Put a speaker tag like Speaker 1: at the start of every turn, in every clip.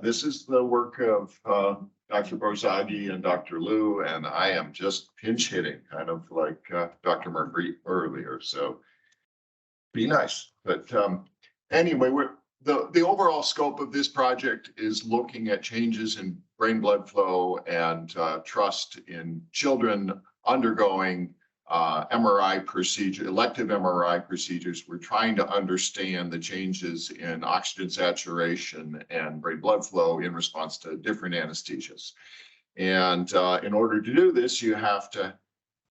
Speaker 1: this is the work of Dr. Borzaghi and Dr. Liu, and I am just pinch hitting, kind of like Dr. Murphy earlier. So be nice. But anyway, the overall scope of this project is looking at changes in brain blood flow and trust in children undergoing MRI procedure, elective MRI procedures. We're trying to understand the changes in oxygen saturation and brain blood flow in response to different anesthesias. And in order to do this, you have to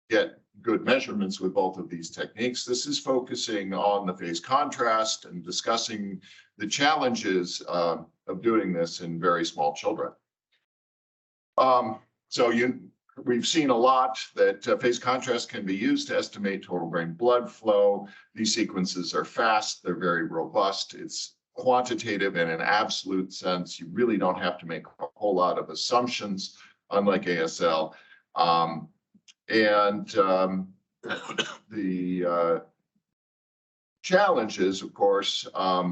Speaker 1: get good measurements with both of these techniques. This is focusing on the phase contrast and discussing the challenges of doing this in very small children. We've seen a lot that phase contrast can be used to estimate total brain blood flow. These sequences are fast, they're very robust. It's quantitative in an absolute sense. You really don't have to make a whole lot of assumptions, unlike ASL. The challenges, of course,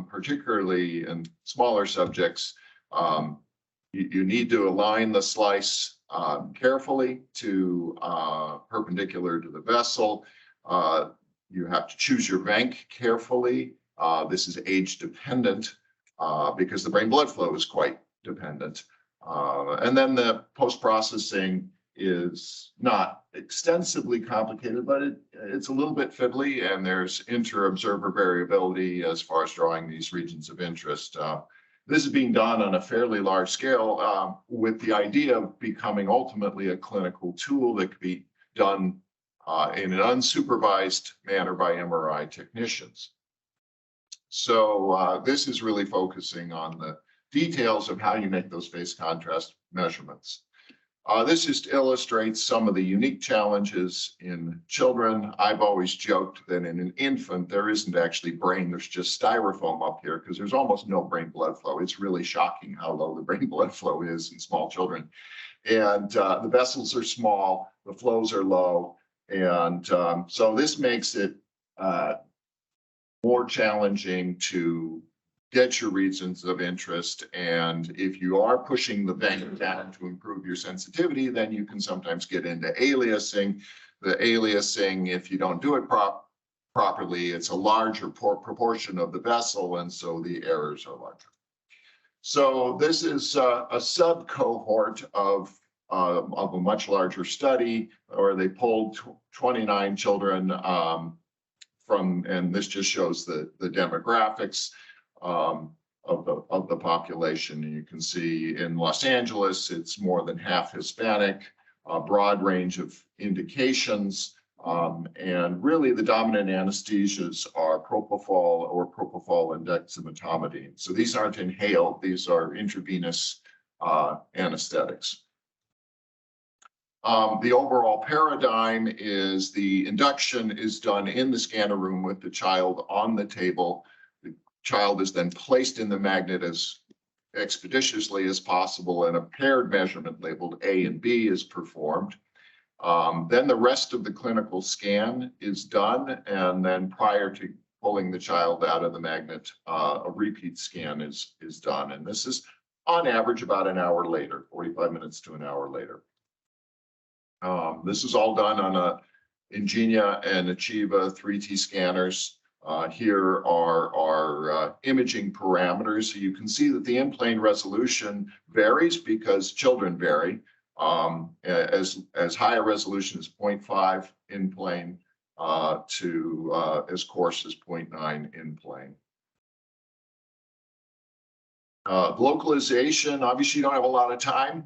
Speaker 1: particularly in smaller subjects, you need to align the slice carefully to perpendicular to the vessel. You have to choose your bank carefully. This is age dependent because the brain blood flow is quite dependent. And then the post-processing is not extensively complicated, but it's a little bit fiddly, and there's inter-observer variability as far as drawing these regions of interest. This is being done on a fairly large scale with the idea of becoming ultimately a clinical tool that could be done in an unsupervised manner by MRI technicians. So this is really focusing on the details of how you make those phase contrast measurements. This just illustrates some of the unique challenges in children. I've always joked that in an infant, there isn't actually brain, there's just styrofoam up here because there's almost no brain blood flow. It's really shocking how low the brain blood flow is in small children. And the vessels are small, the flows are low. And so this makes it more challenging to get your regions of interest. And if you are pushing the bank down to improve your sensitivity, then you can sometimes get into aliasing. The aliasing, if you don't do it properly, it's a larger proportion of the vessel, and so the errors are larger. So this is a sub-cohort of a much larger study, where they pulled 29 children from, and this just shows the demographics of the population. And you can see in Los Angeles, it's more than half Hispanic, a broad range of indications. And really the dominant anesthesias are propofol or propofol and dexmedetomidine. So these aren't inhaled, these are intravenous anesthetics. The overall paradigm is the induction is done in the scanner room with the child on the table. The child is then placed in the magnet as expeditiously as possible, and a paired measurement labeled A and B is performed. Then the rest of the clinical scan is done, and then prior to pulling the child out of the magnet, a repeat scan is done. And this is on average about an hour later, 45 minutes to an hour later. This is all done on Ingenia and Achieva 3T scanners. Here are our imaging parameters. So you can see that the in-plane resolution varies because children vary. As high a resolution as 0.5 in plane to as coarse as 0.9 in plane. Localization, obviously you don't have a lot of time.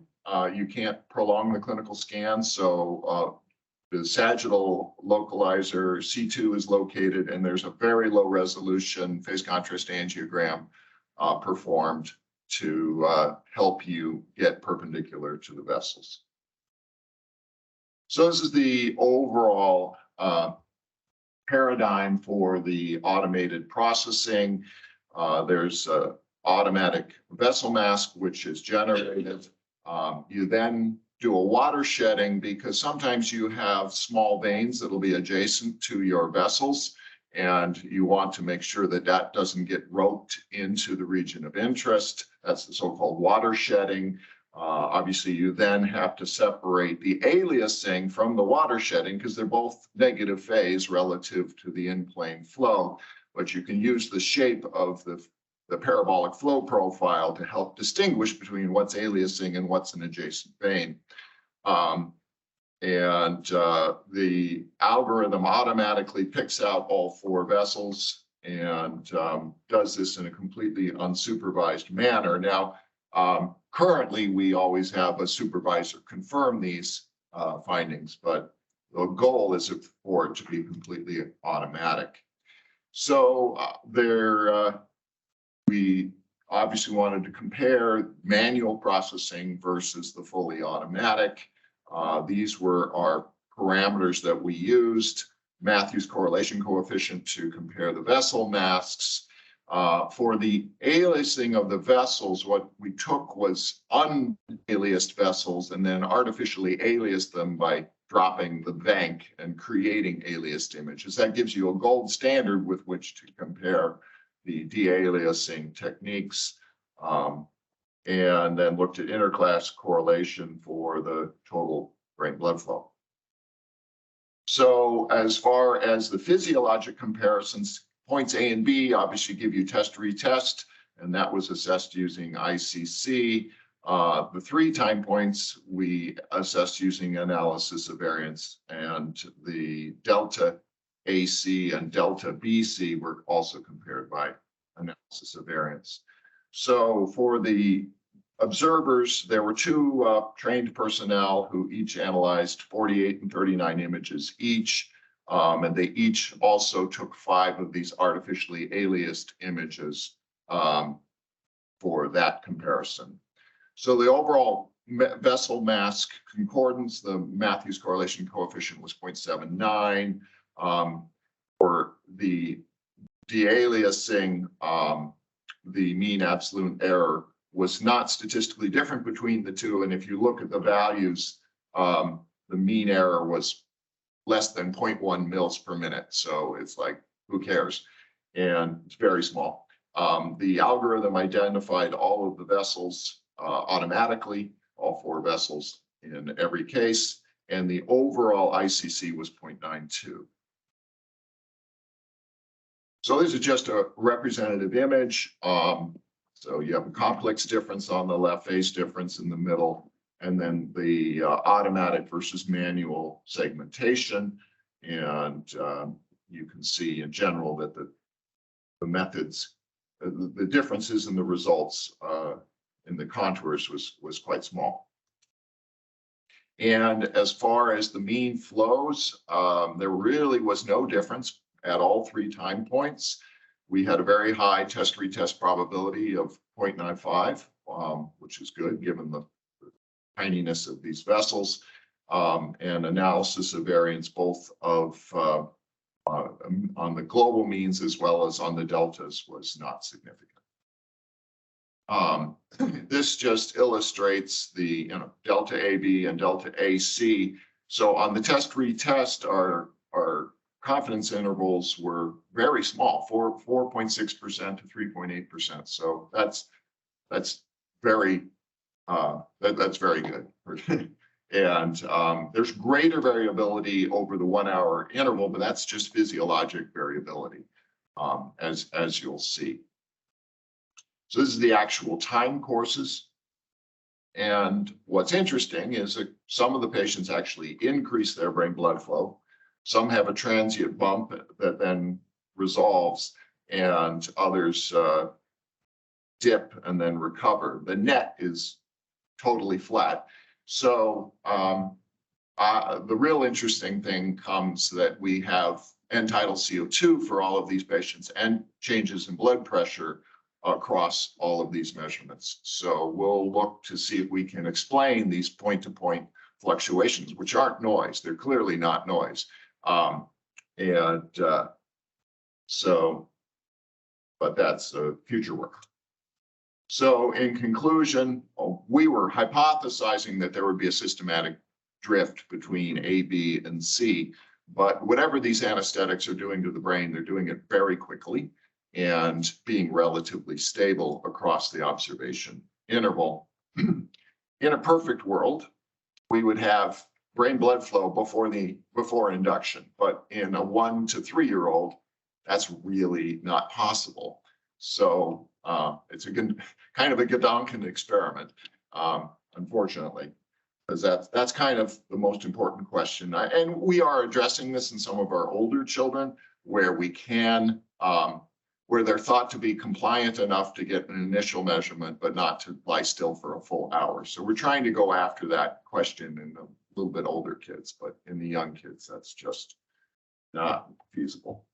Speaker 1: You can't prolong the clinical scan, so the sagittal localizer C2 is located, and there's a very low resolution phase contrast angiogram performed to help you get perpendicular to the vessels. So this is the overall paradigm for the automated processing. There's an automatic vessel mask, which is generated. You then do a water shedding because sometimes you have small veins that'll be adjacent to your vessels, And you want to make sure that that doesn't get roped into the region of interest. That's the so-called watershedding. Obviously, you then have to separate the aliasing from the watershedding because they're both negative phase relative to the in-plane flow. But you can use the shape of the parabolic flow profile to help distinguish between what's aliasing and what's an adjacent vein. The algorithm automatically picks out all 4 vessels and does this in a completely unsupervised manner. Now, currently, we always have a supervisor confirm these findings, but the goal is for it to be completely automatic. So we obviously wanted to compare manual processing versus the fully automatic. These were our parameters that we used. Matthews correlation coefficient to compare the vessel masks. For the aliasing of the vessels, what we took was unaliased vessels and then artificially aliased them by dropping the bank and creating aliased images. That gives you a gold standard with which to compare the de-aliasing techniques. And then looked at interclass correlation for the total brain blood flow. So as far as the physiologic comparisons, points A and B obviously give you test retest, and that was assessed using ICC. The 3 time points we assessed using analysis of variance, and the delta AC and delta BC were also compared by analysis of variance. So for the observers, there were 2 trained personnel who each analyzed 48 and 39 images each. And they each also took 5 of these artificially aliased images for that comparison. So the overall vessel mask concordance, the Matthews correlation coefficient was 0.79. For the de-aliasing, the mean absolute error was not statistically different between the 2. And if you look at the values, the mean error was less than 0.1 mils per minute. So it's like, who cares? And it's very small. The algorithm identified all of the vessels automatically, all 4 vessels in every case. And the overall ICC was 0.92. So this is just a representative image. So you have a complex difference on the left, phase difference in the middle, and then the automatic versus manual segmentation. And you can see in general that the methods, the differences in the results in the contours was quite small. And as far as the mean flows, there really was no difference at all 3 time points. We had a very high test retest probability of 0.95, which is good given the tininess of these vessels, and analysis of variance both of on the global means as well as on the deltas was not significant. This just illustrates the delta AB and delta AC. So on the test retest, our confidence intervals were very small, 4.6% to 3.8%. So that's very good. And there's greater variability over the 1 hour interval, but that's just physiologic variability, as you'll see. So this is the actual time courses. And what's interesting is that some of the patients actually increase their brain blood flow. Some have a transient bump that then resolves, and others dip and then recover. The net is totally flat. So the real interesting thing comes that we have end-tidal CO2 for all of these patients and changes in blood pressure across all of these measurements. So we'll look to see if we can explain these point-to-point fluctuations, which aren't noise. They're clearly not noise. But that's future work. So in conclusion, we were hypothesizing that there would be a systematic drift between A, B, and C. But whatever these anesthetics are doing to the brain, they're doing it very quickly and being relatively stable across the observation interval. In a perfect world, we would have brain blood flow before induction, but in a 1 to 3 year old, that's really not possible. So it's a good kind of a Gedanken experiment, unfortunately, because that's kind of the most important question. And we are addressing this in some of our older children where we can, where they're thought to be compliant enough to get an initial measurement, but not to lie still for a full hour. So we're trying to go after that question in the little bit older kids, but in the young kids, that's just not feasible.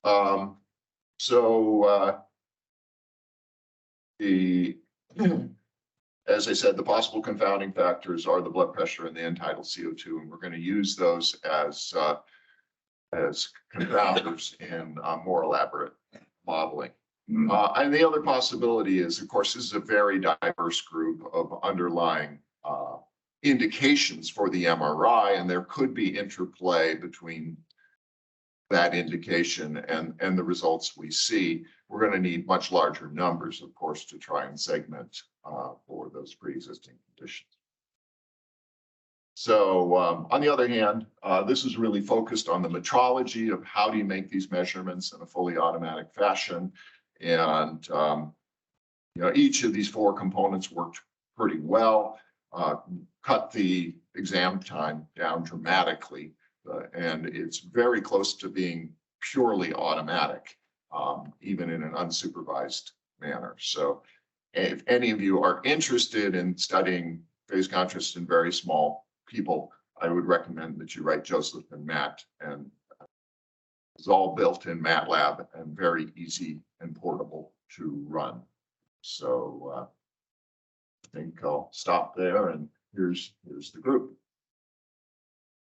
Speaker 1: As I said, the possible confounding factors are the blood pressure and the end-tidal CO2, and we're going to use those as confounders in more elaborate modeling. And the other possibility is, of course, this is a very diverse group of underlying indications for the MRI, and there could be interplay between that indication and the results we see. We're going to need much larger numbers, of course, to try and segment for those pre-existing conditions. So on the other hand, this is really focused on the metrology of how do you make these measurements in a fully automatic fashion. And each of these 4 components worked pretty well, cut the exam time down dramatically, and it's very close to being purely automatic, even in an unsupervised manner. So if any of you are interested in studying phase contrast in very small people, I would recommend that you write Joseph and Matt, and it's all built in MATLAB and very easy and portable to run. So I think I'll stop there, and here's the group.